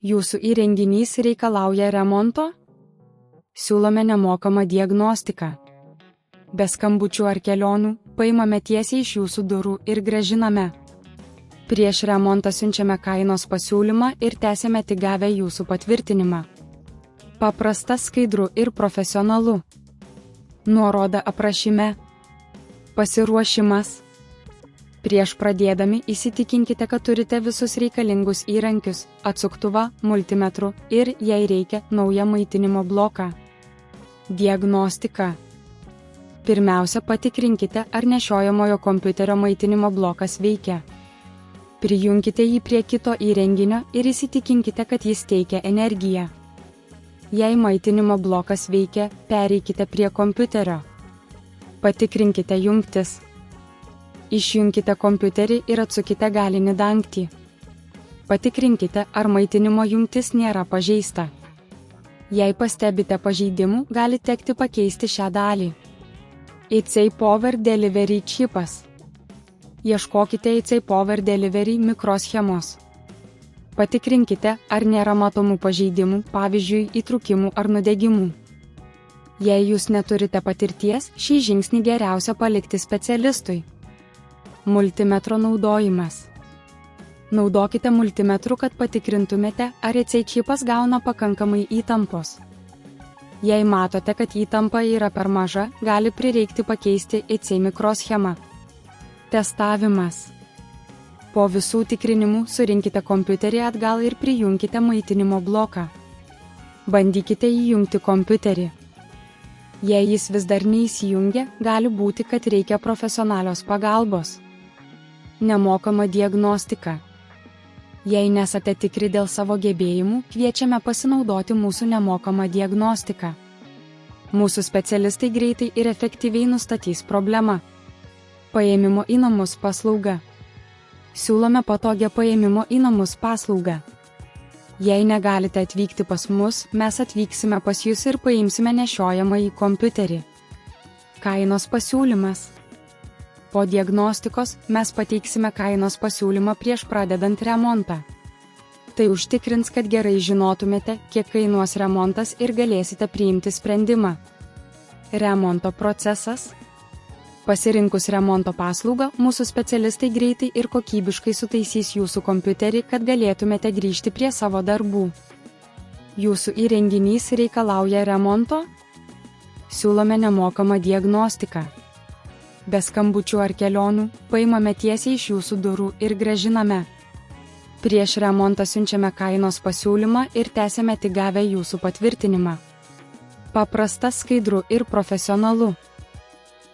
Jūsų įrenginys reikalauja remonto? Siūlome nemokamą diagnostiką. Be skambučių ar kelionių, paimame tiesiai iš jūsų durų ir grąžiname. Prieš remontą siunčiame kainos pasiūlymą ir tęsiame tik gavę jūsų patvirtinimą. Paprasta, skaidru ir profesionalu. Nuoroda aprašyme. Pasiruošimas. Prieš pradėdami įsitikinkite, kad turite visus reikalingus įrankius, atsuktuvą, multimetrų ir, jei reikia, naują maitinimo bloką. Diagnostika. Pirmiausia, patikrinkite, ar nešiojamojo kompiuterio maitinimo blokas veikia. Prijunkite jį prie kito įrenginio ir įsitikinkite, kad jis teikia energiją. Jei maitinimo blokas veikia, pereikite prie kompiuterio. Patikrinkite jungtis. Išjunkite kompiuterį ir atsukite galinį dangtį. Patikrinkite, ar maitinimo jungtis nėra pažeista. Jei pastebite pažeidimų, gali tekti pakeisti šią dalį. IC Power Delivery čipas. Ieškokite IC Power Delivery mikroschemos. Patikrinkite, ar nėra matomų pažeidimų, pavyzdžiui, įtrūkimų ar nudegimų. Jei jūs neturite patirties, šį žingsnį geriausia palikti specialistui. Multimetro naudojimas. Naudokite multimetru, kad patikrintumėte, ar IC čipas gauna pakankamai įtampos. Jei matote, kad įtampa yra per maža, gali prireikti pakeisti IC mikroschemą. Testavimas. Po visų tikrinimų surinkite kompiuterį atgal ir prijunkite maitinimo bloką. Bandykite įjungti kompiuterį. Jei jis vis dar neįsijungia, gali būti, kad reikia profesionalios pagalbos. Nemokama diagnostika. Jei nesate tikri dėl savo gebėjimų, kviečiame pasinaudoti mūsų nemokamą diagnostiką. Mūsų specialistai greitai ir efektyviai nustatys problemą. Paėmimo į namus paslauga. Siūlome patogią paėmimo į namus paslaugą. Jei negalite atvykti pas mus, mes atvyksime pas jūs ir paimsime nešiojamą į kompiuterį. Kainos pasiūlymas. Po diagnostikos mes pateiksime kainos pasiūlymą prieš pradedant remontą. Tai užtikrins, kad gerai žinotumėte, kiek kainuos remontas ir galėsite priimti sprendimą. Remonto procesas. Pasirinkus remonto paslaugą, mūsų specialistai greitai ir kokybiškai sutaisys jūsų kompiuterį, kad galėtumėte grįžti prie savo darbų. Jūsų įrenginys reikalauja remonto? Siūlome nemokamą diagnostiką. Be skambučių ar kelionių, paimame tiesiai iš jūsų durų ir grąžiname. Prieš remontą siunčiame kainos pasiūlymą ir tęsiame tik gavę jūsų patvirtinimą. Paprasta, skaidru ir profesionalu.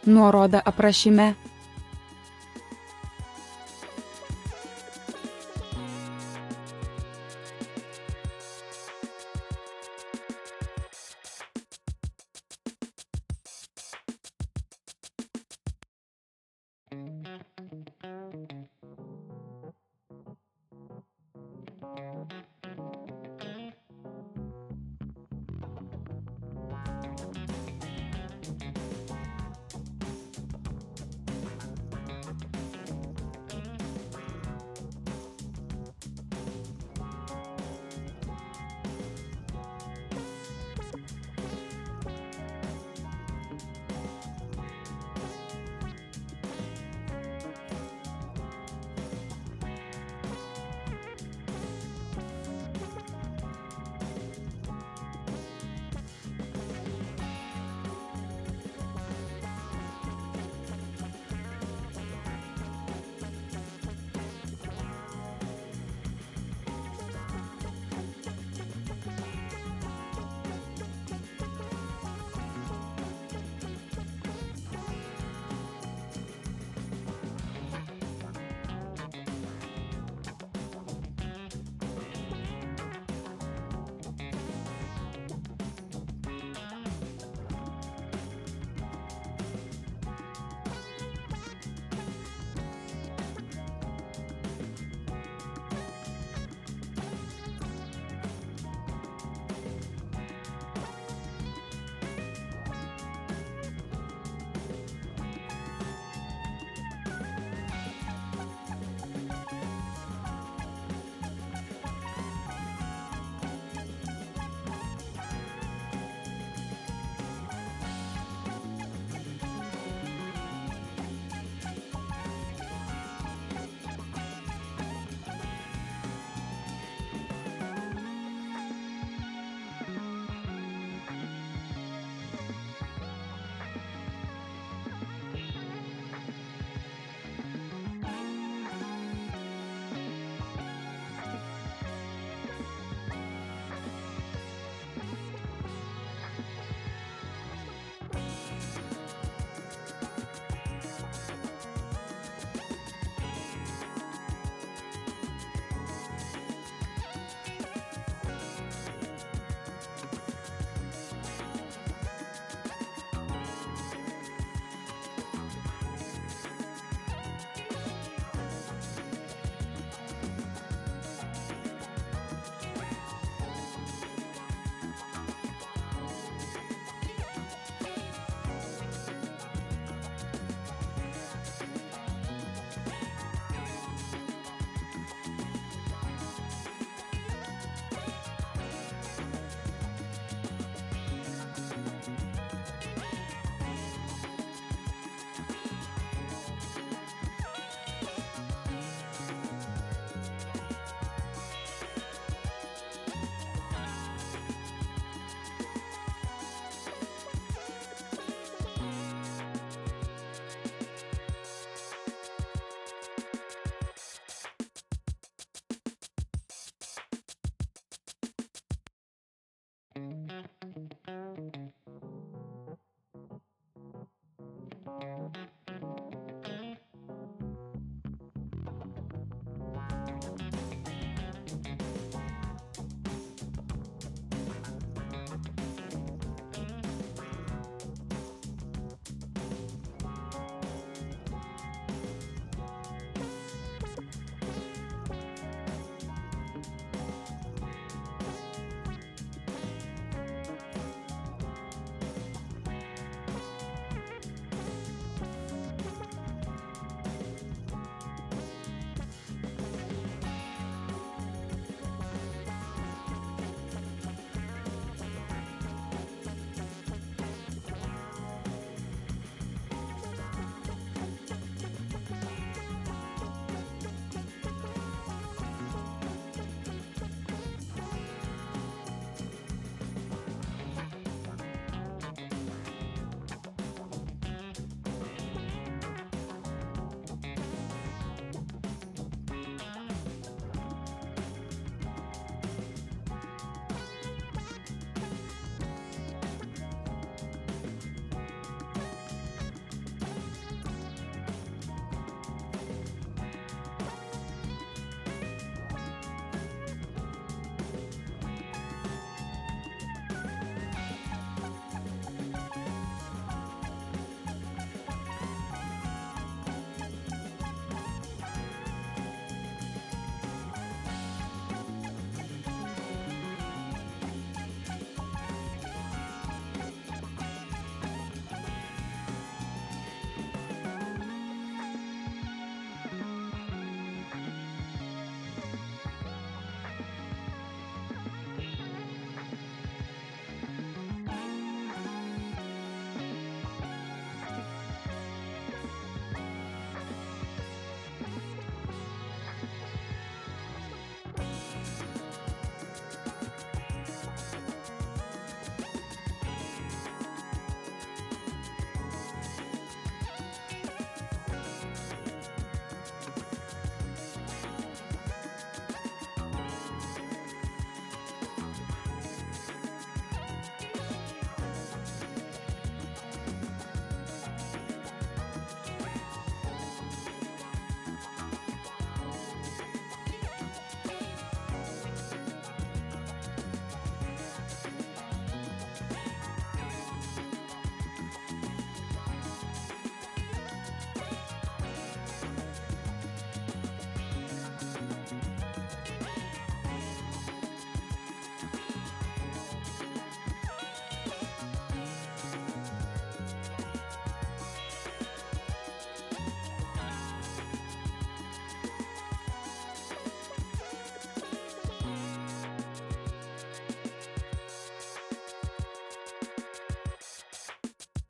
Nuoroda aprašyme.